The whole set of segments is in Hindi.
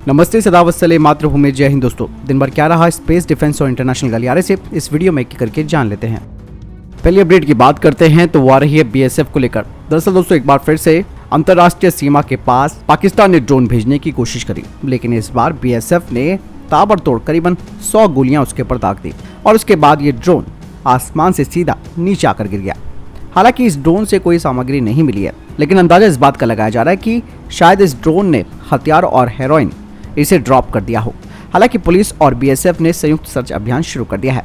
नमस्ते, सदावत सले मातृभूमि, जय हिंद। दोस्तों, दिन भर क्या रहा स्पेस, डिफेंस और इंटरनेशनल गलियारे से इस वीडियो में एक करके जान लेते हैं। पहली अपडेट की बात करते हैं तो वो आ रही है बीएसएफ को लेकर। दरअसल दोस्तों, एक बार फिर से अंतर्राष्ट्रीय सीमा के पास पाकिस्तान ने ड्रोन भेजने की कोशिश करी, लेकिन इस बार बीएसएफ ने ताबड़तोड़ करीबन 100 गोलियां उसके ऊपर दाग दी और उसके बाद ये ड्रोन आसमान से सीधा नीचे आकर गिर गया। हालांकि इस ड्रोन से कोई सामग्री नहीं मिली है, लेकिन अंदाजा इस बात का लगाया जा रहा है कि शायद इस ड्रोन ने हथियार और हेरोइन इसे ड्रॉप कर दिया हो। हालांकि पुलिस और बीएसएफ ने संयुक्त सर्च अभियान शुरू कर दिया है।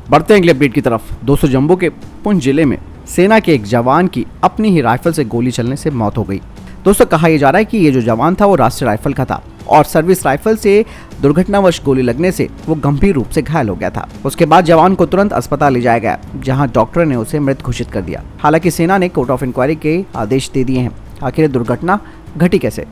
बढ़ते हैं अगले अपडेट की तरफ। दोस्तों, जम्मू के पुंछ जिले में सेना के एक जवान की अपनी ही राइफल से गोली चलने से मौत हो गई। दोस्तों, कहा यह जा रहा है कि ये जो जवान था वो राष्ट्रीय राइफल का था और सर्विस राइफल से दुर्घटनावश गोली लगने से वो गंभीर रूप से घायल हो गया था। उसके बाद जवान को तुरंत अस्पताल ले जाया गया, जहां डॉक्टर ने उसे मृत घोषित कर दिया। हालांकि सेना ने कोर्ट ऑफ इंक्वायरी के आदेश दे दिए हैं। आखिर दुर्घटना घटी कैसे?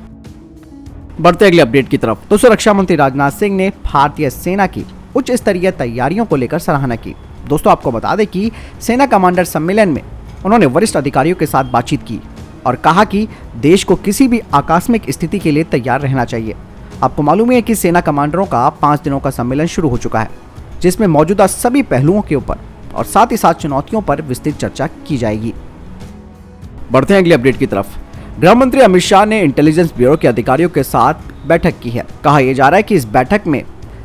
बढ़ते अगले अपडेट की तरफ। दोस्तों, रक्षा मंत्री राजनाथ सिंह ने भारतीय सेना की उच्च स्तरीय तैयारियों को लेकर सराहना की। दोस्तों, आपको बता दें कि सेना कमांडर सम्मेलन में उन्होंने वरिष्ठ अधिकारियों के साथ बातचीत की और कहा कि देश को किसी भी आकस्मिक स्थिति के लिए तैयार रहना चाहिए। आपको मालूम है कि सेना कमांडरों का 5 दिनों का सम्मेलन शुरू हो चुका है, जिसमें मौजूदा सभी पहलुओं के ऊपर और साथ ही साथ चुनौतियों पर विस्तृत चर्चा की जाएगी। बढ़ते हैं अगले अपडेट की तरफ। गृह मंत्री अमित शाह ने इंटेलिजेंस ब्यूरो के अधिकारियों के साथ बैठक की है। कहा यह जा रहा है कि इस बैठक में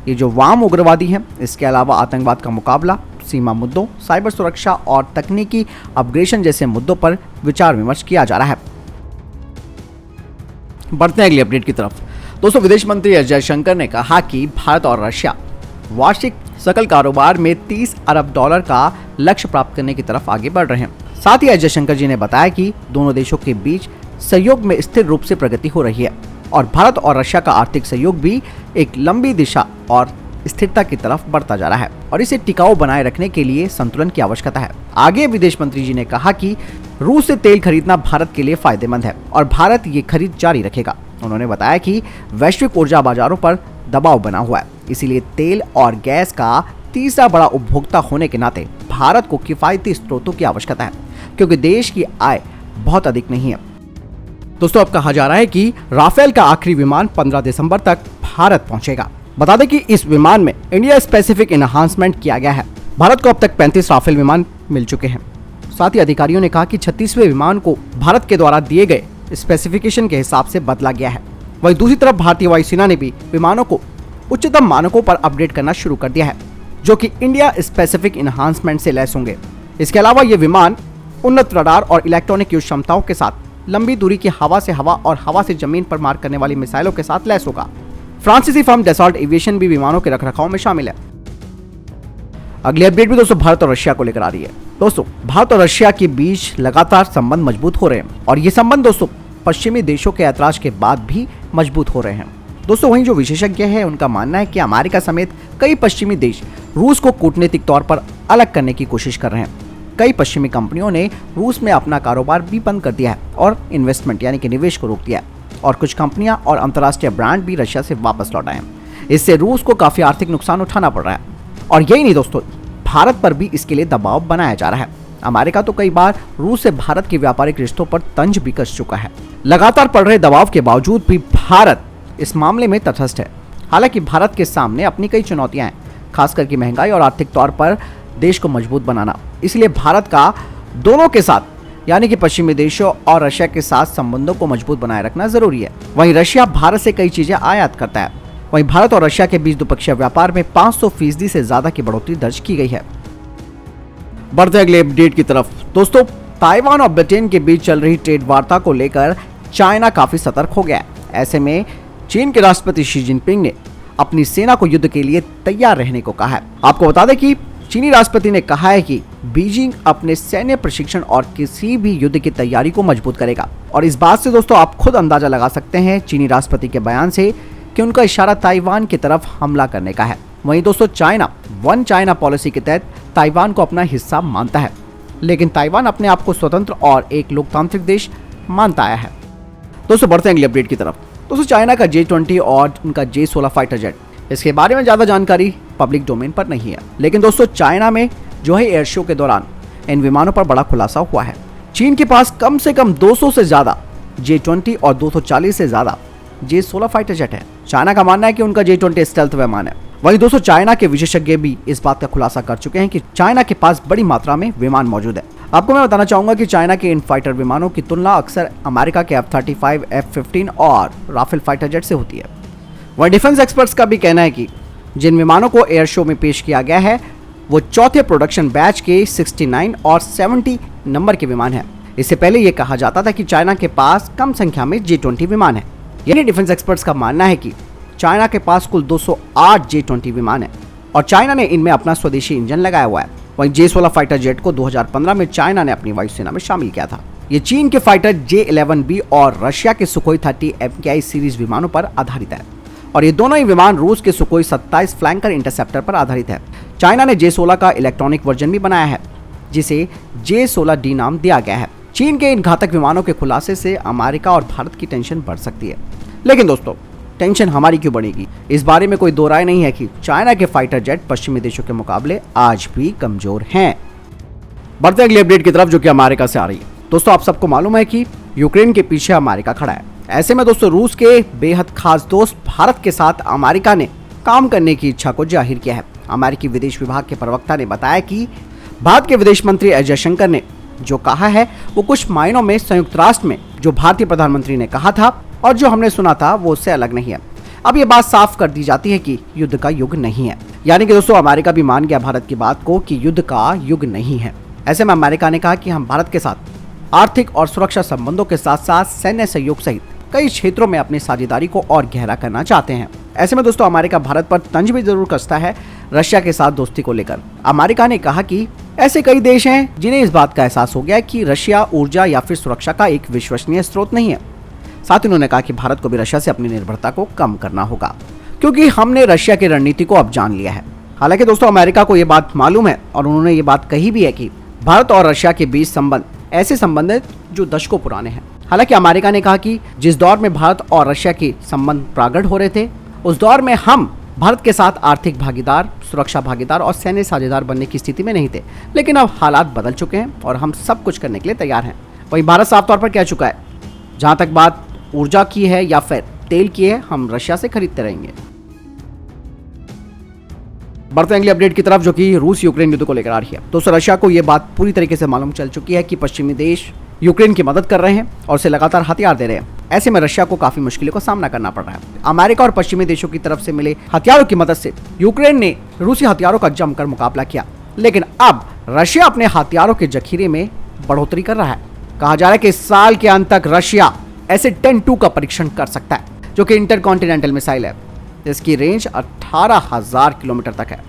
ये जो वाम उग्रवादी हैं, इसके अलावा आतंकवाद का मुकाबला, सीमा मुद्दों, साइबर सुरक्षा और तकनीकी अपग्रेडेशन जैसे मुद्दों पर विचार विमर्श किया जा रहा है। बढ़ते हैं अगले अपडेट की तरफ। दोस्तों, विदेश मंत्री एस जयशंकर ने कहा कि भारत और रशिया वार्षिक सकल कारोबार में $30 अरब का लक्ष्य प्राप्त करने की तरफ आगे बढ़ रहे हैं। साथ ही एस जयशंकर जी ने बताया कि दोनों देशों के बीच सहयोग में स्थिर रूप से प्रगति हो रही है और भारत और रशिया का आर्थिक सहयोग भी एक लंबी दिशा और स्थिरता की तरफ बढ़ता जा रहा है और इसे टिकाऊ बनाए रखने के लिए संतुलन की आवश्यकता है। आगे विदेश मंत्री जी ने कहा कि रूस से तेल खरीदना भारत के लिए फायदेमंद है और भारत ये खरीद जारी रखेगा। उन्होंने बताया कि वैश्विक ऊर्जा बाजारों पर दबाव बना हुआ है, इसीलिए तेल और गैस का तीसरा बड़ा उपभोक्ता होने के नाते भारत को किफायती स्रोतों की आवश्यकता है, क्योंकि देश की आय बहुत अधिक नहीं है। दोस्तों, अब कहा जा रहा है कि राफेल का आखिरी विमान 15 दिसंबर तक भारत पहुंचेगा। बता दें कि इस विमान में इंडिया स्पेसिफिक एनहांसमेंट किया गया है। भारत को अब तक 35 राफेल विमान मिल चुके हैं। साथ ही अधिकारियों ने कहा कि 36वें विमान को भारत के द्वारा दिए गए स्पेसिफिकेशन के हिसाब से बदला गया है। वहीं दूसरी तरफ भारतीय वायुसेना ने भी विमानों को उच्चतम मानकों पर अपडेट करना शुरू कर दिया है, जो कि इंडिया स्पेसिफिक एनहांसमेंट से लैस होंगे। इसके अलावा ये विमान उन्नत रडार और इलेक्ट्रॉनिक युद्ध क्षमताओं के साथ लंबी दूरी की हवा से हवा और हवा से जमीन पर मार करने वाली मिसाइलों के साथ लैस होगा। फ्रांसीसी फर्म डसॉल्ट एविएशन भी विमानों के रखरखाव में शामिल है। अगली अपडेट भी दोस्तों भारत और रशिया को लेकर आ रही है। दोस्तों, भारत और रशिया के बीच लगातार संबंध मजबूत हो रहे हैं और ये संबंध दोस्तों पश्चिमी देशों के ऐतराज के बाद भी मजबूत हो रहे हैं। दोस्तों, वहीं जो विशेषज्ञ है उनका मानना है कि अमेरिका समेत कई पश्चिमी देश रूस को कूटनीतिक तौर पर अलग करने की कोशिश कर रहे हैं। कई पश्चिमी कंपनियों ने रूस में अपना कारोबार भी बंद कर दिया है और इन्वेस्टमेंट यानी कि निवेश को रोक दिया है और कुछ कंपनियां और अंतर्राष्ट्रीय ब्रांड भी रशिया से वापस लौट आए हैं। इससे रूस को काफी आर्थिक नुकसान उठाना पड़ रहा है और यही नहीं दोस्तों, भारत पर भी इसके लिए दबाव बनाया जा रहा है। अमेरिका तो कई बार रूस से भारत के व्यापारिक रिश्तों पर तंज भी कस चुका है। लगातार पड़ रहे दबाव के बावजूद भी भारत इस मामले में तटस्थ है। हालांकि भारत के सामने अपनी कई चुनौतियां हैं, खासकर की महंगाई और आर्थिक तौर पर देश को मजबूत बनाना। इसलिए भारत का दोनों के साथ यानी कि पश्चिमी देशों और रशिया के साथ संबंधों को मजबूत बनाए रखना जरूरी है। वहीं रशिया भारत से कई चीजें आयात करता है। वहीं भारत और रशिया के बीच द्विपक्षीय व्यापार में 500% से ज्यादा की बढ़ोतरी दर्ज की गई है। बढ़ते अगले अपडेट की तरफ। दोस्तों, ताइवान और ब्रिटेन के बीच चल रही ट्रेड वार्ता को लेकर चाइना काफी सतर्क हो गया है। ऐसे में चीन के राष्ट्रपति शी जिनपिंग ने अपनी सेना को युद्ध के लिए तैयार रहने को कहा है। आपको बता दें कि चीनी राष्ट्रपति ने कहा है कि बीजिंग अपने सैन्य प्रशिक्षण और किसी भी युद्ध की तैयारी को मजबूत करेगा और इस बात से दोस्तों आप खुद अंदाजा लगा सकते हैं चीनी राष्ट्रपति के बयान से कि उनका इशारा ताइवान की तरफ हमला करने का है। वहीं दोस्तों, चाइना वन चाइना पॉलिसी के तहत ताइवान को अपना हिस्सा मानता है, लेकिन ताइवान अपने आप को स्वतंत्र और एक लोकतांत्रिक देश मानता आया है। दोस्तों, बढ़ते हैं अगली अपडेट की तरफ। दोस्तों, चाइना का J-20 और उनका J-16 फाइटर जेट, इसके बारे में ज्यादा जानकारी पब्लिक डोमेन पर नहीं है, लेकिन दोस्तों चाइना में जो है एयर शो के दौरान इन विमानों पर बड़ा खुलासा हुआ है। चीन के पास कम से कम 200 से ज्यादा J-20 और 240 से ज्यादा J-16 फाइटर जेट है। चाइना का मानना है कि उनका J-20 स्टेल्थ विमान है। वहीं दोस्तों चाइना के विशेषज्ञ भी इस बात का खुलासा कर चुके हैं कि चाइना के पास बड़ी मात्रा में विमान मौजूद है। आपको मैं बताना चाहूंगा कि चाइना के इन फाइटर विमानों की तुलना अक्सर अमेरिका के F-35, F-15 और राफेल फाइटर जेट से होती है। वहीं डिफेंस एक्सपर्ट्स का भी कहना है कि जिन विमानों को एयर शो में पेश किया गया है वो चौथे प्रोडक्शन बैच के 69 और 70 नंबर के विमान है। इससे पहले यह कहा जाता था कि चाइना के पास कम संख्या में J-20 विमान है। यानी डिफेंस एक्सपर्ट्स का मानना है कि चाइना के पास कुल 208 J-20 विमान है और चाइना ने इनमें अपना स्वदेशी इंजन लगाया हुआ है। वहीं J-16 फाइटर जेट को 2015 में चाइना ने अपनी वायुसेना में शामिल किया था। ये चीन के फाइटर J-11B और रशिया के सुखोई 30 MKI सीरीज विमानों पर आधारित है और ये दोनों ही विमान रूस के सुखोई 27 फ्लैंकर इंटरसेप्टर पर आधारित है। चाइना ने J-16 का इलेक्ट्रॉनिक वर्जन भी बनाया है जिसे J-16D नाम दिया गया है। चीन के इन घातक विमानों के खुलासे से अमेरिका और भारत की टेंशन बढ़ सकती है। लेकिन दोस्तों टेंशन हमारी क्यों बढ़ेगी? इस बारे में कोई दो राय नहीं है कि चाइना के फाइटर जेट पश्चिमी देशों के मुकाबले आज भी कमजोर हैं। बढ़ते अगली अपडेट की तरफ जो कि अमेरिका से आ रही है। दोस्तों आप सबको मालूम है कि यूक्रेन के पीछे अमेरिका खड़ा है। ऐसे में दोस्तों रूस के बेहद खास दोस्त भारत के साथ अमेरिका ने काम करने की इच्छा को जाहिर किया है। अमेरिकी विदेश विभाग के प्रवक्ता ने बताया कि भारत के विदेश मंत्री एस जयशंकर ने जो कहा है वो कुछ मायनों में संयुक्त राष्ट्र में जो भारतीय प्रधानमंत्री ने कहा था और जो हमने सुना था वो उससे अलग नहीं है। अब ये बात साफ कर दी जाती है कि युद्ध का युग नहीं है। यानी कि दोस्तों अमेरिका भी मान गया भारत की बात को कि युद्ध का युग नहीं है। ऐसे में अमेरिका ने कहा कि हम भारत के साथ आर्थिक और सुरक्षा संबंधों के साथ साथ सैन्य सहयोग सहित कई क्षेत्रों में अपनी साझेदारी को और गहरा करना चाहते हैं। ऐसे में दोस्तों अमेरिका भारत पर तंज भी जरूर कसता है रशिया के साथ दोस्ती को लेकर। अमेरिका ने कहा कि ऐसे कई देश हैं जिन्हें इस बात का एहसास हो गया है कि रशिया ऊर्जा या फिर सुरक्षा का एक विश्वसनीय स्रोत नहीं है। साथ ही उन्होंने कहा कि भारत को भी रशिया से अपनी निर्भरता को कम करना होगा क्योंकि हमने रशिया की रणनीति को अब जान लिया है। हालांकि दोस्तों अमेरिका को ये बात मालूम है और उन्होंने ये बात कही भी है कि भारत और रशिया के बीच संबंध ऐसे संबंध है जो दशकों पुराने हैं। हालांकि अमेरिका ने कहा कि जिस दौर में भारत और रशिया के संबंध प्रगाढ़ हो रहे थे उस दौर में हम भारत के साथ आर्थिक भागीदार, सुरक्षा भागीदार और सैन्य साझेदार बनने की स्थिति में नहीं थे। लेकिन अब हालात बदल चुके हैं और हम सब कुछ करने के लिए तैयार हैं। वहीं भारत साफ तौर पर कह चुका है जहां तक बात ऊर्जा की है या फिर तेल की है हम रशिया से खरीदते रहेंगे। बढ़ते अगली अपडेट की तरफ जो कि रूस यूक्रेन युद्ध को लेकर आ रही है। दोस्तों रशिया को यह बात पूरी तरीके से मालूम चल चुकी है कि पश्चिमी देश यूक्रेन की मदद कर रहे हैं और उसे लगातार हथियार दे रहे हैं। ऐसे में रशिया को काफी मुश्किलों का सामना करना पड़ रहा है। अमेरिका और पश्चिमी देशों की तरफ से मिले हथियारों की मदद से यूक्रेन ने रूसी हथियारों का जमकर मुकाबला किया। लेकिन अब रशिया अपने हथियारों के जखीरे में बढ़ोतरी कर रहा है। कहा जा रहा है कि इस साल के अंत तक रशिया ऐसे 10-2 का परीक्षण कर सकता है जो कि इंटरकॉन्टिनेंटल मिसाइल है। इसकी रेंज 18,000 किलोमीटर तक है।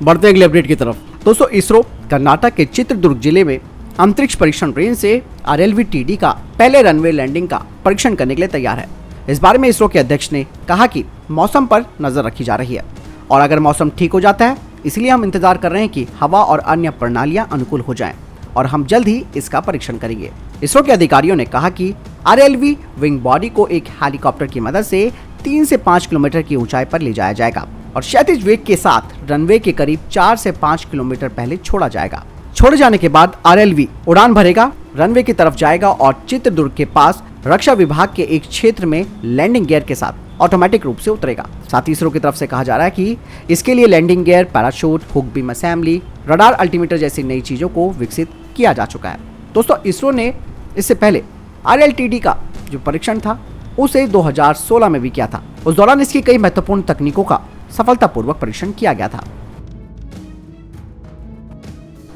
बढ़ते अगले अपडेट की तरफ। दोस्तों इसरो कर्नाटक के चित्रदुर्ग जिले में अंतरिक्ष परीक्षण रेंज से RLV-TD का पहले रनवे लैंडिंग का परीक्षण करने के लिए तैयार है। इस बारे में इसरो के अध्यक्ष ने कहा कि मौसम पर नजर रखी जा रही है और अगर मौसम ठीक हो जाता है इसलिए हम इंतजार कर रहे हैं कि हवा और अन्य प्रणालियां अनुकूल हो जाएं और हम जल्द ही इसका परीक्षण करेंगे। इसरो के अधिकारियों ने कहा कि RLV विंग बॉडी को एक हेलीकॉप्टर की मदद से 3 से 5 किलोमीटर की ऊंचाई पर ले जाया जाएगा और क्षैतिज वेग के साथ रनवे के करीब 4 से 5 किलोमीटर पहले छोड़ा जाएगा। छोड़े जाने के बाद RLV उड़ान भरेगा, रनवे की तरफ जाएगा और चित्रदुर्ग के पास रक्षा विभाग के एक क्षेत्र में लैंडिंग गियर के साथ ऑटोमेटिक रूप से उतरेगा। साथ ही इसरो की तरफ से कहा जा रहा है कि इसके लिए landing gear, parachute, hook beam assembly, radar altimeter जैसी नई चीजों को विकसित किया जा चुका है। दोस्तों इसरो ने इससे पहले RLTD का जो परीक्षण था उसे 2016 में भी किया था। उस दौरान इसकी कई महत्वपूर्ण तकनीकों का सफलतापूर्वक परीक्षण किया गया था।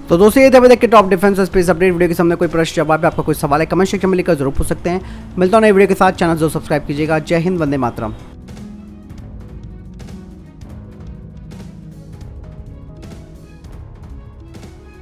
तो दोस्तों ये थे अभी तक के टॉप डिफेंस और स्पेस अपडेट। वीडियो के सामने कोई प्रश्न जवाब है, आपका कोई सवाल है, कमेंट सेक्शन में लिखकर जरूर पूछ सकते हैं। मिलता हूं नए वीडियो के साथ। चैनल जरूर सब्सक्राइब कीजिएगा। जय हिंद, वंदे मातरम।